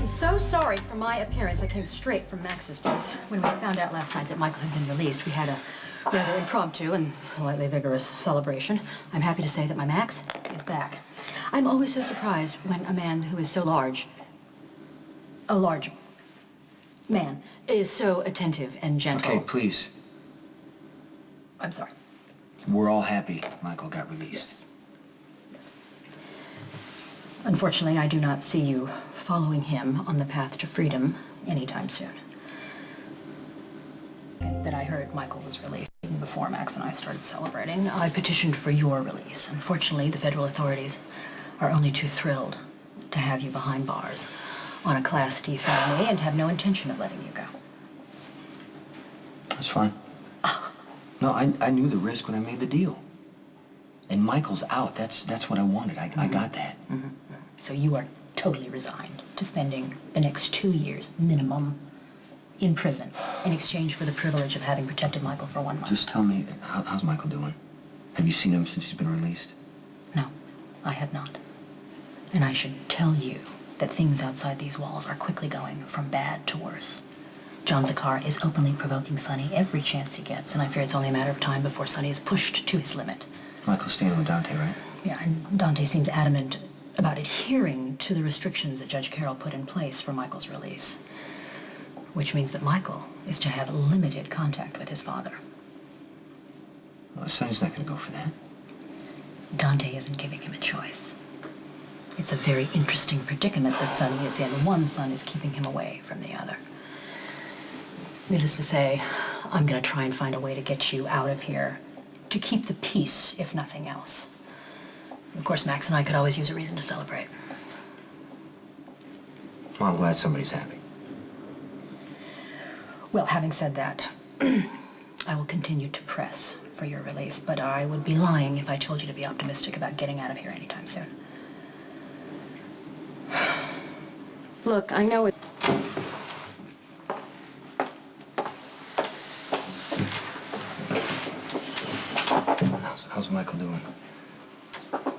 am so sorry for my appearance. I came straight from Max's place. When we found out last night that Michael had been released, we had a rather impromptu and slightly vigorous celebration. I'm happy to say that my Max is back. I'm always so surprised when a man who is so large, a large man, is so attentive and gentle. Okay, please. I'm sorry. We're all happy Michael got released. Yes. Unfortunately, I do not see you following him on the path to freedom anytime soon. That I heard Michael was released. Even before Max and I started celebrating, I petitioned for your release. Unfortunately, the federal authorities are only too thrilled to have you behind bars on a Class D felony and have no intention of letting you go. That's fine. No, I knew the risk when I made the deal. And Michael's out. That's what I wanted. I got that. Mm-hmm. So you are totally resigned to spending the next 2 years minimum in prison in exchange for the privilege of having protected Michael for 1 month. Just tell me, how's Michael doing? Have you seen him since he's been released? No, I have not. And I should tell you that things outside these walls are quickly going from bad to worse. John Zakar is openly provoking Sonny every chance he gets, and I fear it's only a matter of time before Sonny is pushed to his limit. Michael's staying with Dante, right? Yeah, and Dante seems adamant about adhering to the restrictions that Judge Carroll put in place for Michael's release, which means that Michael is to have limited contact with his father. Well, Sonny's not going to go for that. Dante isn't giving him a choice. It's a very interesting predicament that Sonny is in. One son is keeping him away from the other. Needless to say, I'm going to try and find a way to get you out of here, to keep the peace, if nothing else. Of course, Max and I could always use a reason to celebrate. Well, I'm glad somebody's happy. Well, having said that, I will continue to press for your release, but I would be lying if I told you to be optimistic about getting out of here anytime soon. Look, I know it... How's Michael doing?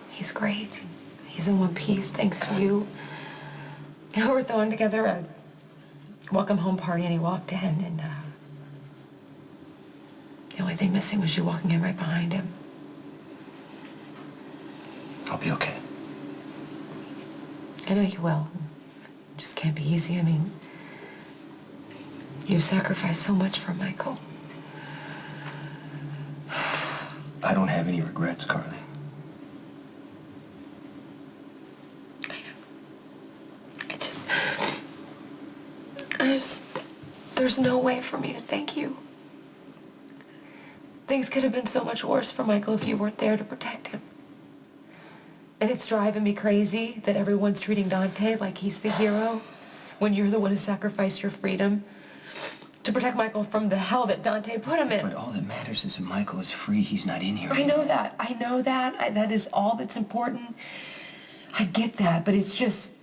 He's great. He's in one piece, thanks to you. We were throwing together a welcome home party, and he walked in, and the only thing missing was you walking in right behind him. I'll be okay. I know you will. It just can't be easy. I mean, you've sacrificed so much for Michael. I don't have any regrets, Carly. There's no way for me to thank you. Things could have been so much worse for Michael if you weren't there to protect him. And it's driving me crazy that everyone's treating Dante like he's the hero when you're the one who sacrificed your freedom to protect Michael from the hell that Dante put him in. But all that matters is that Michael is free. He's not in here I know that. I know that. That is all that's important. I get that, but it's just...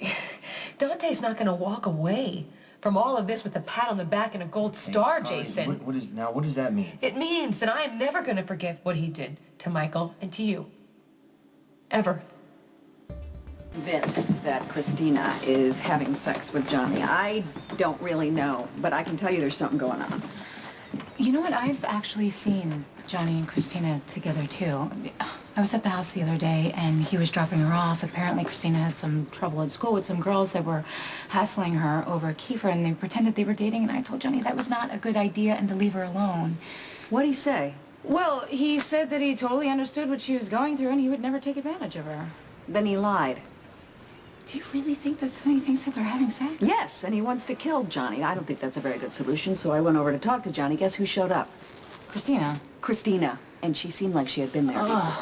Dante's not going to walk away from all of this with a pat on the back and a gold star, Carly, Jason. What does that mean? It means that I am never going to forgive what he did to Michael and to you. Ever. Convinced that Christina is having sex with Johnny. I don't really know, but I can tell you there's something going on. You know what? I've actually seen Johnny and Christina together, too. I was at the house the other day, and he was dropping her off. Apparently, Christina had some trouble at school with some girls that were hassling her over Kiefer, and they pretended they were dating, and I told Johnny that was not a good idea and to leave her alone. What'd he say? Well, he said that he totally understood what she was going through, and he would never take advantage of her. Then he lied. Do you really think that Sonny thinks that they're having sex? Yes, and he wants to kill Johnny. I don't think that's a very good solution, so I went over to talk to Johnny. Guess who showed up? Christina. Christina, and she seemed like she had been there before.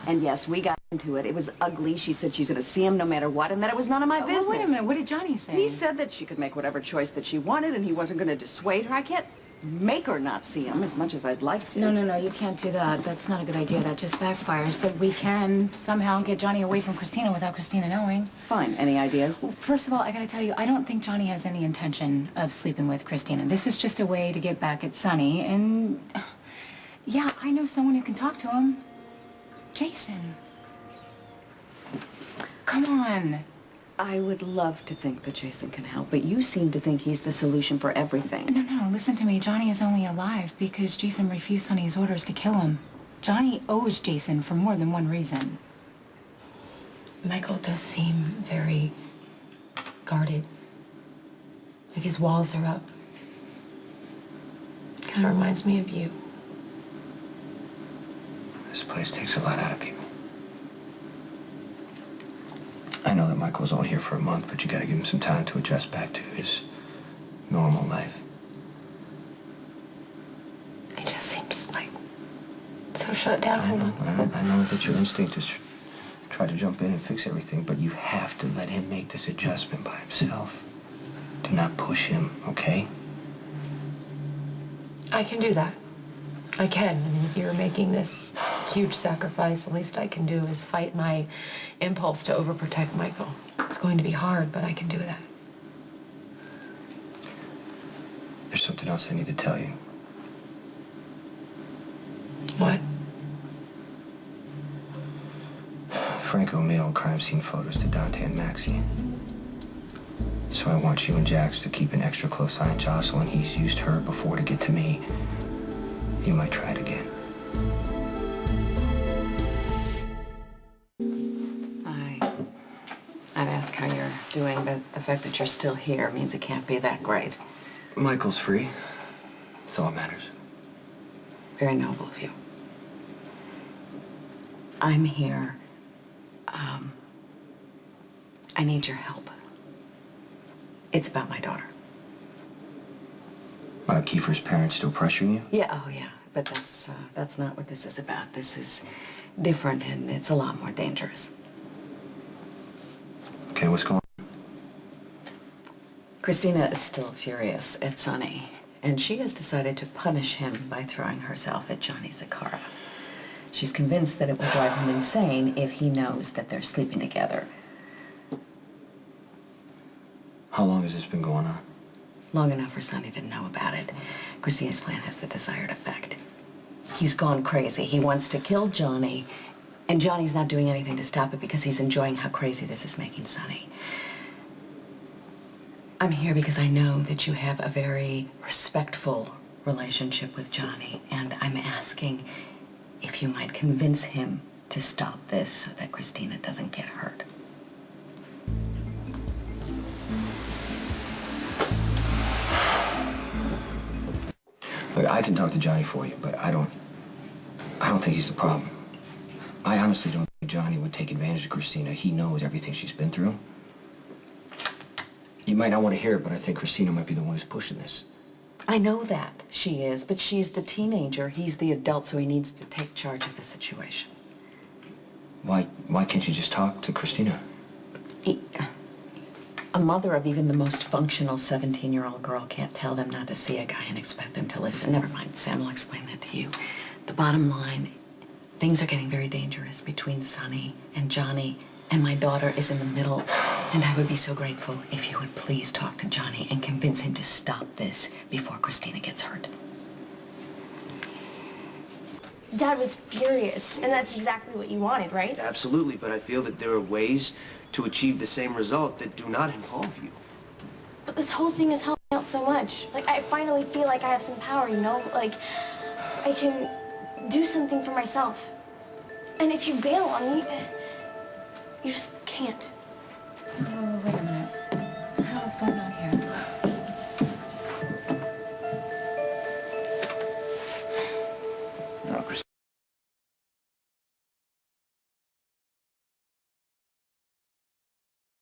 And yes, we got into it. It was ugly. She said she's going to see him no matter what, and that it was none of my business. Well, wait a minute. What did Johnny say? He said that she could make whatever choice that she wanted, and he wasn't going to dissuade her. I can't make her not see him as much as I'd like to. No, you can't do that. That's not a good idea. That just backfires. But we can somehow get Johnny away from Christina without Christina knowing. Fine. Any ideas? Well, first of all, I gotta tell you, I don't think Johnny has any intention of sleeping with Christina. This is just a way to get back at Sonny, and... Yeah, I know someone who can talk to him. Jason. Come on. I would love to think that Jason can help, but you seem to think he's the solution for everything. No, listen to me. Johnny is only alive because Jason refused Sonny's orders to kill him. Johnny owes Jason for more than one reason. Michael does seem very guarded. Like his walls are up. Kind of reminds me of you. This place takes a lot out of people. I know that Michael's only here for a month, but you gotta give him some time to adjust back to his normal life. He just seems like so shut down. I know that your instinct is to try to jump in and fix everything, but you have to let him make this adjustment by himself. Do not push him, okay? I can do that. I can. I mean, if you're making this huge sacrifice, the least I can do is fight my impulse to overprotect Michael. It's going to be hard, but I can do that. There's something else I need to tell you. What? Franco mailed crime scene photos to Dante and Maxie. So I want you and Jax to keep an extra close eye on Jocelyn. He's used her before to get to me. He might try it again. I'd ask how you're doing, but the fact that you're still here means it can't be that great. Michael's free. That's all that matters. Very noble of you. I'm here. I need your help. It's about my daughter. Kiefer's parents still pressuring you? Yeah, oh yeah, but that's not what this is about. This is different and it's a lot more dangerous. Okay, what's going on? Christina is still furious at Sonny, and she has decided to punish him by throwing herself at Johnny Zakara. She's convinced that it will drive him insane if he knows that they're sleeping together. How long has this been going on? Long enough for Sonny to know about it. Christina's plan has the desired effect. He's gone crazy. He wants to kill Johnny, and Johnny's not doing anything to stop it because he's enjoying how crazy this is making Sonny. I'm here because I know that you have a very respectful relationship with Johnny, and I'm asking if you might convince him to stop this so that Christina doesn't get hurt. Look, I can talk to Johnny for you, but I don't think he's the problem. I honestly don't think Johnny would take advantage of Christina. He knows everything she's been through. You might not want to hear it, but I think Christina might be the one who's pushing this. I know that she is, but she's the teenager. He's the adult, so he needs to take charge of the situation. Why can't you just talk to Christina? A mother of even the most functional 17-year-old girl can't tell them not to see a guy and expect them to listen. Never mind, Sam will explain that to you. The bottom line, things are getting very dangerous between Sonny and Johnny, and my daughter is in the middle, and I would be so grateful if you would please talk to Johnny and convince him to stop this before Christina gets hurt. Dad was furious, and that's exactly what you wanted, right? Absolutely, but I feel that there are ways to achieve the same result that do not involve you. But this whole thing is helping out so much. Like, I finally feel like I have some power, you know? Like, I can do something for myself. And if you bail on me, you just can't. Oh, wait a